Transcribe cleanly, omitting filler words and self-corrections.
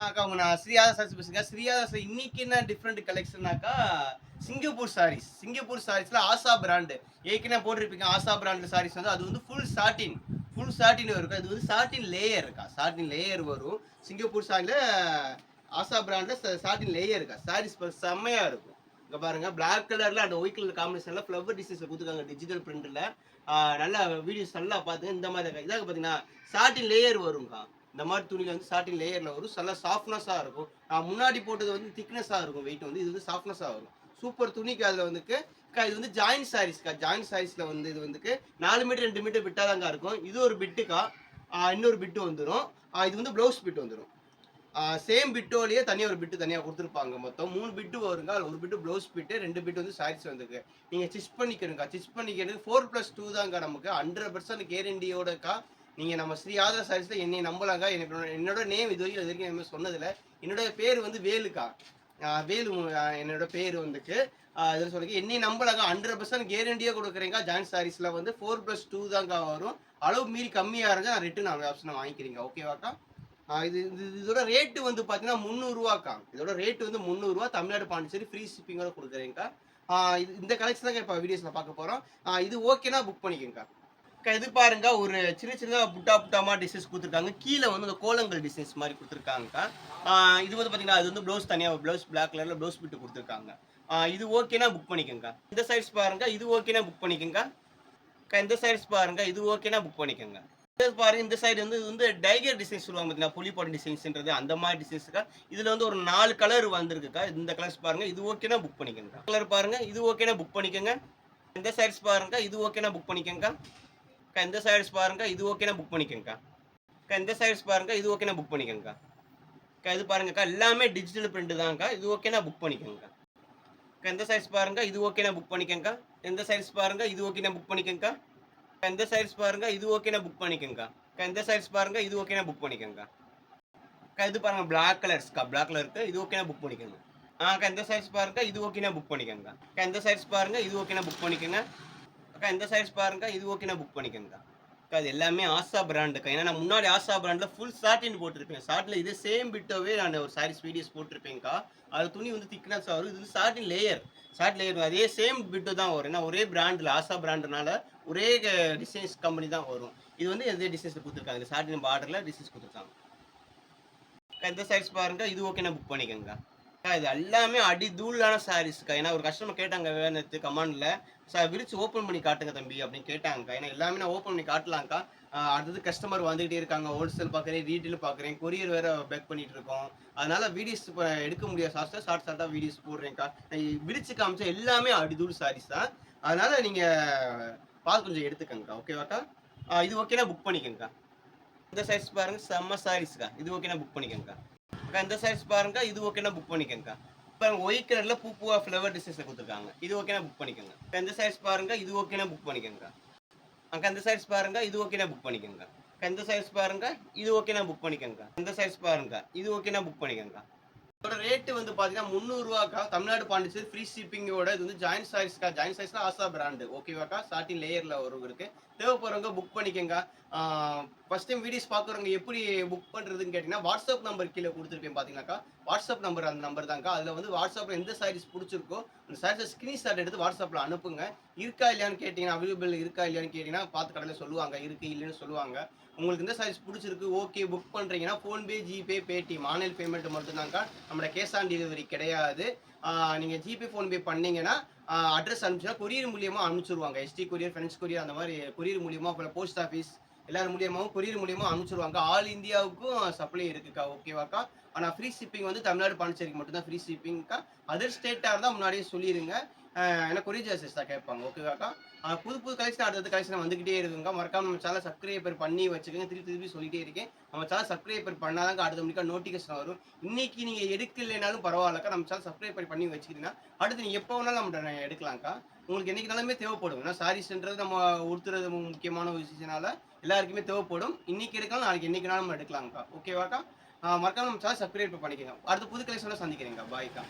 அக்கா உங்க நான் ஸ்ரீயாதா சாரீஸ் பேசுறேன். ஸ்ரீயாதா சாரி இன்னைக்கு என்ன டிஃபரெண்ட் கலெக்ஷன்னாக்கா, சிங்கப்பூர் சாரீஸ். சிங்கப்பூர் சாரீஸ்ல ஆசா பிராண்ட். ஏற்கனவே போட்டிருப்பீங்க. ஆசா பிராண்ட் சாரீஸ் வந்து அது வந்து ஃபுல் சாட்டின். ஃபுல் சாட்டின் வரும். இது வந்து சாட்டின் லேயர் இருக்கா. சாட்டின் லேயர் வரும். சிங்கப்பூர் சாரில ஆசா பிராண்ட்ல சாட்டின் லேயர் இருக்கா. சாரீஸ் செம்மையா இருக்கும். இங்க பாருங்க பிளாக் கலர்ல அந்த ஒயிட் கலர் காம்பினேஷன்ல ஃப்ளவர் டிசைன்ஸ்ல குடுத்துருக்காங்க டிஜிட்டல் பிரிண்ட்ல. நல்லா வீடியோஸ் நல்லா பாத்துங்க. இந்த மாதிரி இதாக பாத்தீங்கன்னா சாட்டின் லேயர் வரும்க்கா. இந்த மாதிரி துணியில வந்து சாட்டின் லேயர்ல வரும். நல்லா சாஃப்ட்னஸா இருக்கும். முன்னாடி போட்டது வந்து திக்னஸா இருக்கும் வெயிட் வந்து. இது வந்து சாஃப்ட்னஸா வரும். சூப்பர் துணிக்கு அதுல வந்துக்கு இது வந்து ஜாயின் சாரீஸ்க்கா. ஜாயின் சாரீஸ்ல வந்து இது வந்துக்கு 4 மீட்டர் 2 மீட்டர் விட்டாதாங்க இருக்கும். இது ஒரு பிட்டுக்கா. இன்னொரு பிட்டு வந்துடும். இது வந்து ப்ளவுஸ் பிட் வந்துடும். சேம் பிட்டோலயே தனியா ஒரு பிட்டு தனியா கொடுத்துருப்பாங்க. மொத்தம் 3 பிட்டு வருங்க. அதுல ஒரு பிட்டு ப்ளவுஸ் பிட்டு, 2 பிட்டு வந்து சாரீஸ் வந்துருக்கு. நீங்க ஸ்டிச் பண்ணிக்கணும்க்கா. ஸ்டிச் பண்ணிக்கிறது 4+2 தாங்க நமக்கு. 100% கேரண்டியோடக்கா. நீங்க நம்ம ஸ்ரீ ஆதா சாரீஸ்ல என்னை நம்பலாங்க. என்னோட நேம் இது வரைக்கும் எதுவுமே சொன்னதில்ல. என்னோட பேர் வந்து வேலுக்கா. வேலு என்னோட பேர் வந்துக்கு. இதில் சொல்லுங்க என்னை நம்பலாங்க. 100% கேரண்டியா கொடுக்குறேங்க. ஜாயின் சாரீஸ்ல வந்து 4+2 தாங்க வரும். அளவு மீறி கம்மியா இருந்தா நான் ரிட்டர்ன் ஆப்ஷனை வாங்கிக்கிறீங்க. ஓகேவாக்கா? இது இதோட ரேட்டு வந்து பார்த்தீங்கன்னா ரூ. 300க்கா. இதோட ரேட் வந்து ரூ. 300. தமிழ்நாடு பாண்டிச்சேரி ஃப்ரீ ஷிப்பிங்கோட கொடுக்குறேங்க்கா. இது இந்த கலெக்ஷன் தாங்க இப்போ வீடியோஸ்ல பார்க்க போறோம். இது ஓகேனா புக் பண்ணிக்கங்கக்கா. இது பாருங்க ஒரு சின்ன சின்னதா புட்டா புட்டாமா டிசைன்ஸ் கொடுத்துருக்காங்க. கீழே வந்து இந்த கோலங்கள் டிசைன்ஸ் மாதிரி கொடுத்துருக்காங்கக்கா. இது வந்து பார்த்தீங்கன்னா அது வந்து ப்ளவுஸ் தனியாக ப்ளவுஸ் பிளாக் கலர்ல ப்ளவுஸ் பிட்டு கொடுத்துருக்காங்க. இது ஓகேனா புக் பண்ணிக்கங்கக்கா. இந்த சைஸ் பாருங்க இது ஓகேனா புக் பண்ணிக்கங்கக்கா. இந்த சைஸ் பாருங்க இது ஓகேனா புக் பண்ணிக்கங்க. பாருங்க இந்த சைடு வந்து இது வந்து டைகர் டிசைன்ஸ் சொல்லுவாங்க பார்த்தீங்களா, புலிப்பாடு டிசைன்ஸ்ன்றது அந்த மாதிரி டிசைன்ஸ்க்கா. இதுல வந்து ஒரு 4 கலர் வந்திருக்குக்கா. இந்த கலர்ஸ் பாருங்க இது ஓகேனா புக் பண்ணிக்கங்க. கலர் பாருங்க இது ஓகேனா புக் பண்ணிக்கங்க. இந்த சைட்ஸ் பாருங்க இது ஓகேனா புக் பண்ணிக்கங்க. இந்த சைட்ஸ் பாருங்க இது ஓகேனா புக் பண்ணிக்கங்க. இந்த சைட்ஸ் பாருங்க இது ஓகேனா புக் பண்ணிக்கங்க. இது பாருங்கக்கா எல்லாமே டிஜிட்டல் பிரிண்ட் தான்க்கா. இது ஓகேனா புக் பண்ணிக்கங்க. இந்த சைட்ஸ் பாருங்க இது ஓகேனா புக் பண்ணிக்கங்க. இந்த சைட்ஸ் பாருங்க இது ஓகேனா புக் பண்ணிக்கங்க. இந்த சைட்ஸ் பாருங்க இது ஓகேனா புக் பண்ணிக்கங்க. இந்த சைட்ஸ் பாருங்க இது ஓகேனா புக் பண்ணிக்கங்க. இது பாருங்க பிளாக் கலர்ஸ்க்கா. பிளாக் கலர் இருக்கு. இது ஓகேனா புக் பண்ணிக்கங்க. இந்த சைட்ஸ் பாருங்க இது ஓகேனா புக் பண்ணிக்கங்க. இந்த சைட்ஸ் பாருங்க இது ஓகேனா புக் பண்ணிக்கங்க. இந்த சைட்ஸ் பாருங்க இது ஓகேனா புக் பண்ணிக்கங்க. அது எல்லாமே ஆசா பிராண்டுக்கா. ஏன்னா நான் முன்னாடி ஆசா பிராண்ட்ல ஃபுல் சாட்டின் போட்டிருப்பேன். சாட்டின்ல இதே சேம் பிட்டோவே நான் ஒரு சாரீஸ் வீடியோஸ் போட்டிருப்பேன்க்கா. அது துணி வந்து திக்னஸா வரும். இது வந்து சாட்டின் லேயர். சாட்டின் லேயர் அதே சேம் பிட்டு தான் வரும். ஏன்னா ஒரே பிராண்ட்ல ஆசா பிராண்ட்னால ஒரே டிசைன்ஸ் கம்பெனி தான் வரும். இது வந்து எந்த டிசைன்ஸ்ல கொடுத்துருக்காங்க. சாட்டின் பார்டர்ல டிசைன்ஸ் கொடுத்துருக்காங்க. இந்த சைஸ் பாருங்க இது ஓகேனா புக் பண்ணிக்கங்க. இது எல்லாமே அடி தூளான சாரீஸ்க்கா. ஏன்னா ஒரு கஸ்டமர் கேட்டாங்க நேத்து கமெண்ட்ல. விரிச்சு ஓப்பன் பண்ணி காட்டுங்க தம்பி அப்படின்னு கேட்டாங்கக்கா. ஏன்னா எல்லாமே நான் ஓப்பன் பண்ணி காட்டலாம்க்கா. அடுத்தது கஸ்டமர் வந்துகிட்டே இருக்காங்க. ஹோல்சேல் பார்க்குறேன், ரீட்டெயில் பார்க்குறேன், கொரியர் வேற பேக் பண்ணிட்டு இருக்கோம். அதனால வீடியோஸ் இப்போ எடுக்க முடியாது. ஷார்ட்டா வீடியோஸ் போடுறேன்க்கா. விரிச்சு காமிச்ச எல்லாமே அடிதூள் சாரீஸ் தான். அதனால நீங்க பார்த்து கொஞ்சம் எடுத்துக்கங்கக்கா. ஓகேவாக்கா? இது ஓகேனா புக் பண்ணிக்கங்கக்கா. இந்த சைஸ் பாருங்க செம்ம சாரீஸ்க்கா. இது ஓகேனா புக் பண்ணிக்கங்கக்கா. இந்த சைஸ் பாருங்க இது ஓகேனா புக் பண்ணிக்கங்கக்கா. பாருங்க ஒயிட் கலர்ல பூ பூவா ஃப்ளவர் டிசைன்ஸ்ல கொடுத்துருக்காங்க. இது ஓகேனா புக் பண்ணிக்கங்க. இந்த சைஸ் பாருங்க இது ஓகேனா புக் பண்ணிக்கங்க. இந்த சைஸ் பாருங்க இது ஓகேனா புக் பண்ணிக்கங்க. இந்த சைஸ் பாருங்க இது ஓகேனா புக் பண்ணிக்கங்க. இந்த சைஸ் பாருங்க இது ஓகேனா புக் பண்ணிக்கங்க. இதோட ரேட் வந்து பாத்தீங்கன்னா ரூ. 300க்கா. தமிழ்நாடு பாண்டிச்சேரி ஃப்ரீ ஷிப்பிங்கோட. இது வந்து ஜாயின் சாரீஸ்க்கா. ஜாயின் சாரீஸ்னா ஆசா பிராண்ட். ஓகேவாக்கா? சாட்டின் லேயர்ல வரும் இருக்கு. தேவைப்படுறவங்க புக் பண்ணிக்கங்க. ஃபர்ஸ்ட் டைம் வீடியோஸ் பார்க்குறவங்க எப்படி புக் பண்றதுன்னு கேட்டீங்கன்னா, வாட்ஸ்அப் நம்பர் கீழே கொடுத்துருப்பேன் பாத்தீங்கன்னாக்கா. வாட்ஸ்அப் நம்பர் அந்த நம்பர் தான்க்கா. அதுல வந்து வாட்ஸ்அப்ல எந்த சாரீஸ் பிடிச்சிருக்கோ அந்த சாரீஸ் ஸ்கிரீன்ஷாட் எடுத்து வாட்ஸ்அப்ல அனுப்புங்க. இருக்கா இல்லையான்னு கேட்டீங்கன்னா, அவைலபிள் இருக்கா இல்லையான்னு கேட்டீங்கன்னா, பார்த்து கடையில சொல்லுவாங்க. இருக்கு இல்லைன்னு சொல்லுவாங்க. உங்களுக்கு இந்த சாரீஸ் பிடிச்சிருக்கு ஓகே புக் பண்றீங்கன்னா PhonePe, GPay, Paytm online payment மட்டும்தான்க்கா. நம்மளோட கேஷ் ஆன் டெலிவரி கிடையாது. நீங்க ஜிபே, ஃபோன்பே பண்ணீங்கன்னா அட்ரஸ் அனுப்பிச்சா கொரியர் மூலியமா அனுப்பிச்சிருவாங்க. எஸ்டி கொரியர், ஃப்ரெண்ட்ஸ் கொரியர் அந்த மாதிரி கொரியர் மூலியமா போஸ்ட் ஆஃபீஸ் எல்லார் மூலியமாவும் கொரியர் மூலியமா அனுப்பிச்சிருவாங்க. ஆல் இந்தியாவுக்கும் சப்ளை இருக்குக்கா. ஓகேவாக்கா? ஆனா ஃப்ரீ ஷிப்பிங் வந்து தமிழ்நாடு பாண்டிச்சேரிக்கு மட்டும் தான் ஃப்ரீ ஷிப்பிங்க்கா. அதர் ஸ்டேட்டா இருந்தா முன்னாடியே சொல்லிருங்க. ஏன்னா கொரியர் சார்ஜஸ் தான் கேட்பாங்க. ஓகேவாக்கா? புது புது கலெக்ஷன் அடுத்தடுத்த கலெக்ஷன் வந்துகிட்டே இருக்குங்க. மறக்காம நம்ம சேனல் சப்ஸ்கிரைபர் பண்ணி வச்சுக்கோங்க. திருப்பி திருப்பி சொல்லிட்டே இருக்கேன். நம்ம சேனல் சப்ஸ்கிரைபர் பண்ணாதாங்க அடுத்த மணிக்கா நோட்டிஃபிகேஷன் வரும். இன்னைக்கு நீங்க எடுக்கலைனாலும் பரவாயில்லக்கா. நம்ம சேனல் சப்ஸ்கிரைபர் பண்ணி வச்சுக்கிட்டீங்கன்னா அடுத்து நீங்க எப்போ வேணாலும் நம்மகிட்ட எடுக்கலாம்க்கா. உங்களுக்கு என்னைக்குனாலுமே தேவைப்படும். ஏன்னா சாரீஸ்ன்றது நம்ம உடுத்துறது முக்கியமான ஒரு விஷயத்தினால எல்லாருக்குமே தேவைப்படும். இன்னைக்கு எடுக்கலாம், நாளைக்கு என்னைக்குனாலும் நம்ம எடுக்கலாம்க்கா. ஓகேவாக்கா? மறக்காம நம்ம சேனல் சப்ஸ்கிரைப் பண்ணிக்கோங்க. அடுத்த புது கலெக்ஷன்ல சந்திக்கிறேன்க்கா. பாய்க்கா.